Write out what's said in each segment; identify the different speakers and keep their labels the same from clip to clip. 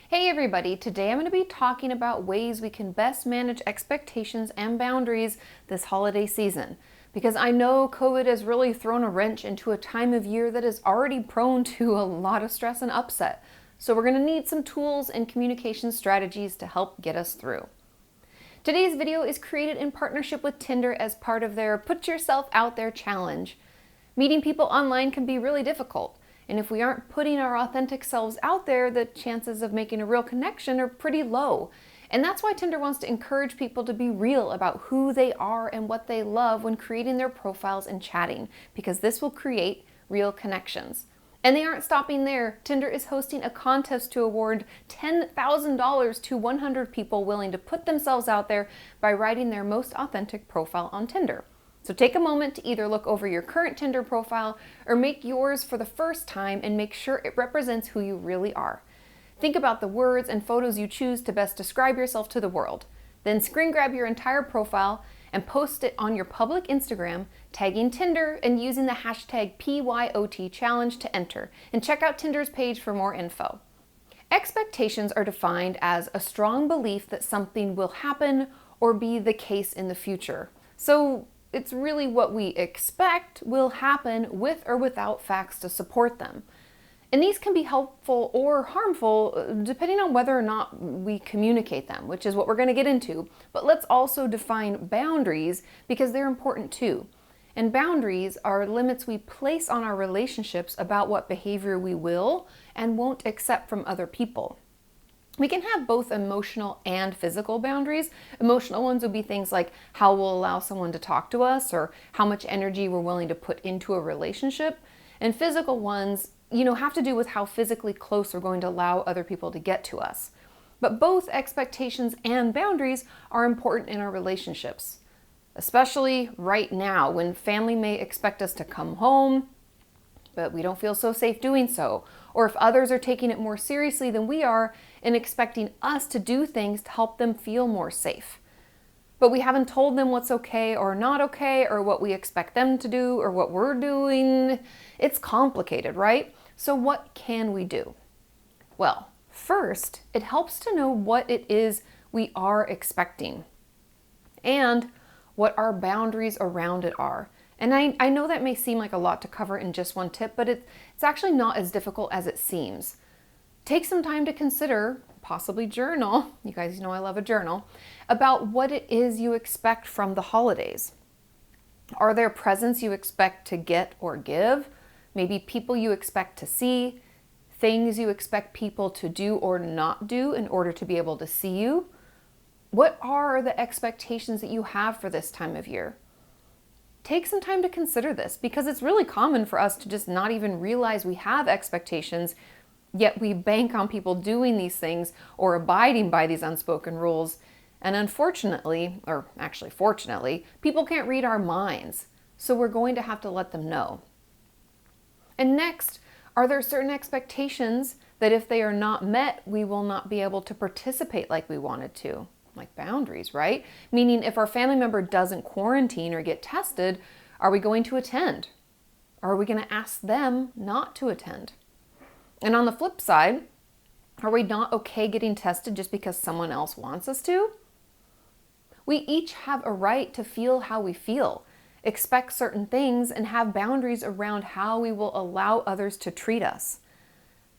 Speaker 1: Hey everybody, today I'm going to be talking about ways we can best manage expectations and boundaries this holiday season. Because I know COVID has really thrown a wrench into a time of year that is already prone to a lot of stress and upset. So we're going to need some tools and communication strategies to help get us through. Today's video is created in partnership with Tinder as part of their Put Yourself Out There challenge. Meeting people online can be really difficult. And if we aren't putting our authentic selves out there, the chances of making a real connection are pretty low. And that's why Tinder wants to encourage people to be real about who they are and what they love when creating their profiles and chatting, because this will create real connections. And they aren't stopping there. Tinder is hosting a contest to award $10,000 to 100 people willing to put themselves out there by writing their most authentic profile on Tinder. So take a moment to either look over your current Tinder profile or make yours for the first time and make sure it represents who you really are. Think about the words and photos you choose to best describe yourself to the world. Then screen grab your entire profile and post it on your public Instagram, tagging Tinder and using the hashtag #PYOTchallenge to enter. And check out Tinder's page for more info. Expectations are defined as a strong belief that something will happen or be the case in the future. So it's really what we expect will happen with or without facts to support them. And these can be helpful or harmful depending on whether or not we communicate them, which is what we're going to get into. But let's also define boundaries because they're important too. And boundaries are limits we place on our relationships about what behavior we will and won't accept from other people. We can have both emotional and physical boundaries. Emotional ones would be things like how we'll allow someone to talk to us or how much energy we're willing to put into a relationship. And physical ones, have to do with how physically close we're going to allow other people to get to us. But both expectations and boundaries are important in our relationships, especially right now when family may expect us to come home, but we don't feel so safe doing so. Or if others are taking it more seriously than we are and expecting us to do things to help them feel more safe. But we haven't told them what's okay or not okay, or what we expect them to do or what we're doing. It's complicated, right? So what can we do? Well, first, it helps to know what it is we are expecting and what our boundaries around it are. And I know that may seem like a lot to cover in just one tip, but it's actually not as difficult as it seems. Take some time to consider, possibly journal, you guys know I love a journal, about what it is you expect from the holidays. Are there presents you expect to get or give? Maybe people you expect to see? Things you expect people to do or not do in order to be able to see you? What are the expectations that you have for this time of year? Take some time to consider this because it's really common for us to just not even realize we have expectations, yet we bank on people doing these things or abiding by these unspoken rules. And unfortunately, or actually fortunately, people can't read our minds. So we're going to have to let them know. And next, are there certain expectations that if they are not met, we will not be able to participate like we wanted to? Like boundaries, right? Meaning if our family member doesn't quarantine or get tested, are we going to attend? Or are we going to ask them not to attend? And on the flip side, are we not okay getting tested just because someone else wants us to? We each have a right to feel how we feel, expect certain things, and have boundaries around how we will allow others to treat us.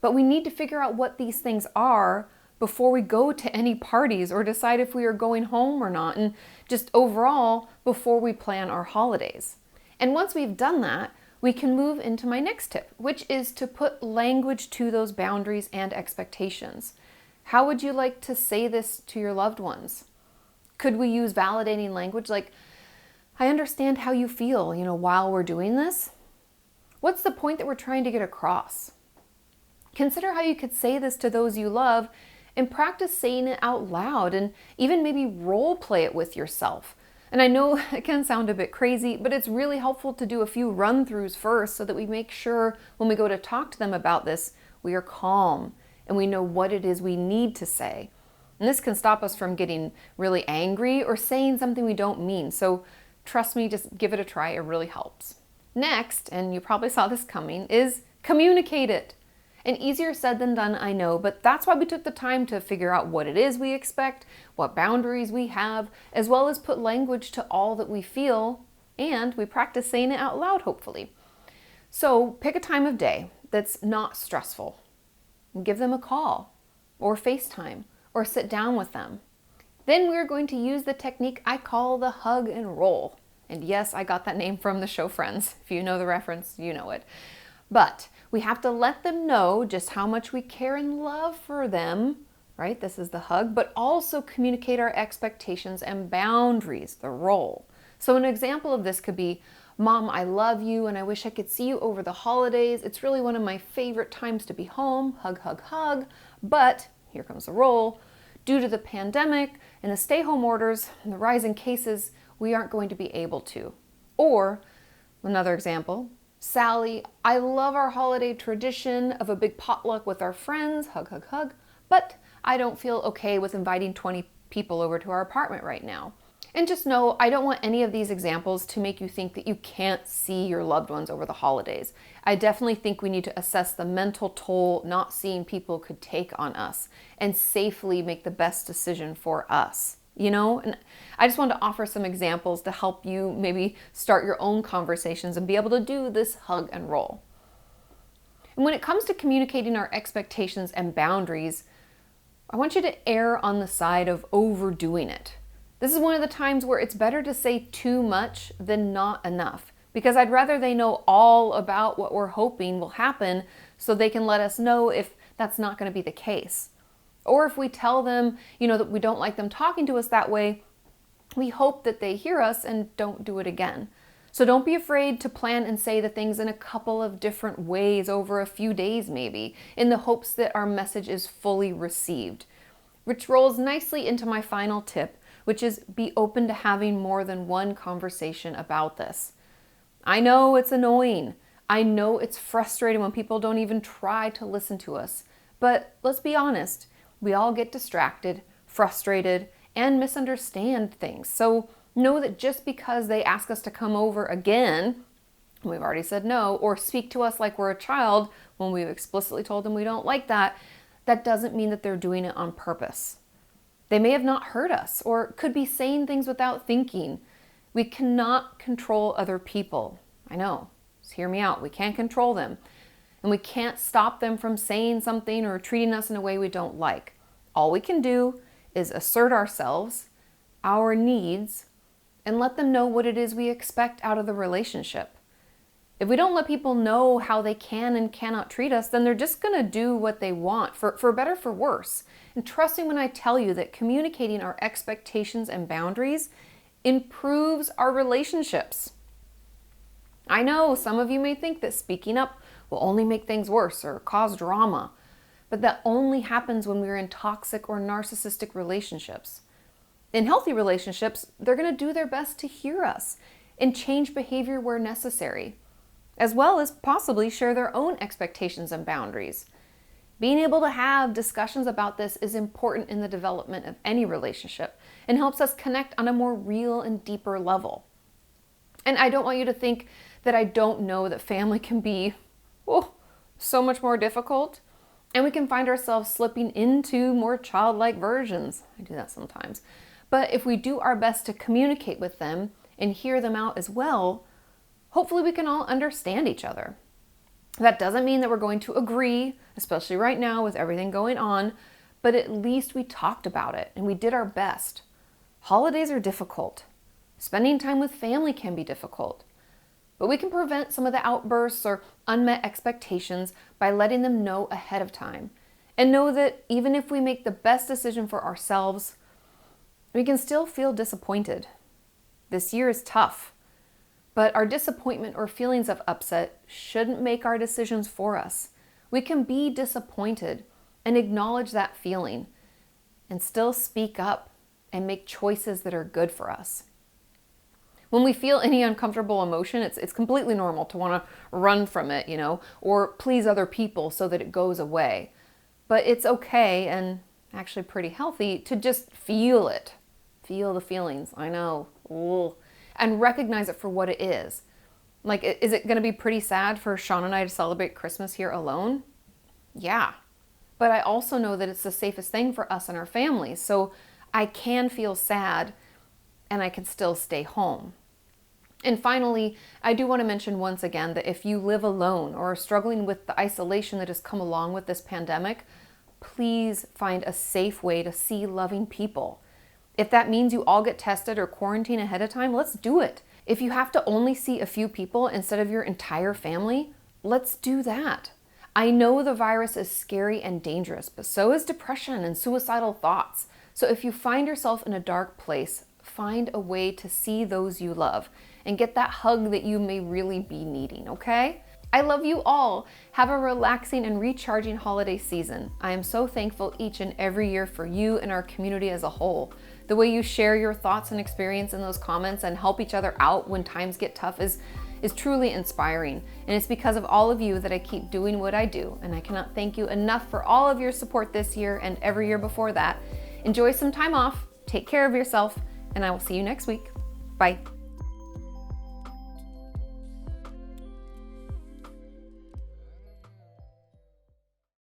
Speaker 1: But we need to figure out what these things are before we go to any parties or decide if we are going home or not, and just overall before we plan our holidays. And once we've done that, we can move into my next tip, which is to put language to those boundaries and expectations. How would you like to say this to your loved ones? Could we use validating language like, I understand how you feel, while we're doing this? What's the point that we're trying to get across? Consider how you could say this to those you love and practice saying it out loud and even maybe role play it with yourself. And I know it can sound a bit crazy, but it's really helpful to do a few run-throughs first so that we make sure when we go to talk to them about this, we are calm and we know what it is we need to say. And this can stop us from getting really angry or saying something we don't mean. So trust me, just give it a try. It really helps. Next, and you probably saw this coming, is communicate it. And easier said than done, I know, but that's why we took the time to figure out what it is we expect, what boundaries we have, as well as put language to all that we feel, and we practice saying it out loud, hopefully. So pick a time of day that's not stressful. Give them a call, or FaceTime, or sit down with them. Then we're going to use the technique I call the hug and roll. And yes, I got that name from the show Friends. If you know the reference, you know it. But we have to let them know just how much we care and love for them, right? This is the hug, but also communicate our expectations and boundaries, the roll. So an example of this could be, Mom, I love you and I wish I could see you over the holidays. It's really one of my favorite times to be home. Hug, hug, hug. But here comes the roll. Due to the pandemic and the stay-home orders and the rise in cases, we aren't going to be able to. Or another example, Sally, I love our holiday tradition of a big potluck with our friends, hug, hug, hug, but I don't feel okay with inviting 20 people over to our apartment right now. And just know, I don't want any of these examples to make you think that you can't see your loved ones over the holidays. I definitely think we need to assess the mental toll not seeing people could take on us and safely make the best decision for us. And I just wanted to offer some examples to help you maybe start your own conversations and be able to do this hug and roll. And when it comes to communicating our expectations and boundaries, I want you to err on the side of overdoing it. This is one of the times where it's better to say too much than not enough, because I'd rather they know all about what we're hoping will happen so they can let us know if that's not going to be the case. Or if we tell them, that we don't like them talking to us that way, we hope that they hear us and don't do it again. So don't be afraid to plan and say the things in a couple of different ways over a few days maybe, in the hopes that our message is fully received. Which rolls nicely into my final tip, which is be open to having more than one conversation about this. I know it's annoying. I know it's frustrating when people don't even try to listen to us. But let's be honest. We all get distracted, frustrated, and misunderstand things. So know that just because they ask us to come over again, we've already said no, or speak to us like we're a child when we've explicitly told them we don't like that, that doesn't mean that they're doing it on purpose. They may have not heard us or could be saying things without thinking. We cannot control other people. I know, just hear me out. We can't control them. And we can't stop them from saying something or treating us in a way we don't like. All we can do is assert ourselves, our needs, and let them know what it is we expect out of the relationship. If we don't let people know how they can and cannot treat us, then they're just going to do what they want, for better, for worse. And trust me when I tell you that communicating our expectations and boundaries improves our relationships. I know some of you may think that speaking up will only make things worse or cause drama, but that only happens when we're in toxic or narcissistic relationships. In healthy relationships, they're going to do their best to hear us and change behavior where necessary, as well as possibly share their own expectations and boundaries. Being able to have discussions about this is important in the development of any relationship and helps us connect on a more real and deeper level. And I don't want you to think that I don't know that family can be so much more difficult, and we can find ourselves slipping into more childlike versions. I do that sometimes. But if we do our best to communicate with them and hear them out as well, hopefully we can all understand each other. That doesn't mean that we're going to agree, especially right now with everything going on, but at least we talked about it and we did our best. Holidays are difficult. Spending time with family can be difficult. But we can prevent some of the outbursts or unmet expectations by letting them know ahead of time. And know that even if we make the best decision for ourselves, we can still feel disappointed. This year is tough, but our disappointment or feelings of upset shouldn't make our decisions for us. We can be disappointed and acknowledge that feeling and still speak up and make choices that are good for us. When we feel any uncomfortable emotion, it's completely normal to want to run from it, or please other people so that it goes away. But it's okay and actually pretty healthy to just feel it. Feel the feelings, I know. Ugh. And recognize it for what it is. Like, is it going to be pretty sad for Sean and I to celebrate Christmas here alone? Yeah. But I also know that it's the safest thing for us and our families. So I can feel sad and I can still stay home. And finally, I do want to mention once again that if you live alone or are struggling with the isolation that has come along with this pandemic, please find a safe way to see loving people. If that means you all get tested or quarantine ahead of time, let's do it. If you have to only see a few people instead of your entire family, let's do that. I know the virus is scary and dangerous, but so is depression and suicidal thoughts. So if you find yourself in a dark place, find a way to see those you love and get that hug that you may really be needing, okay? I love you all. Have a relaxing and recharging holiday season. I am so thankful each and every year for you and our community as a whole. The way you share your thoughts and experience in those comments and help each other out when times get tough is truly inspiring. And it's because of all of you that I keep doing what I do. And I cannot thank you enough for all of your support this year and every year before that. Enjoy some time off, take care of yourself, and I will see you next week. Bye.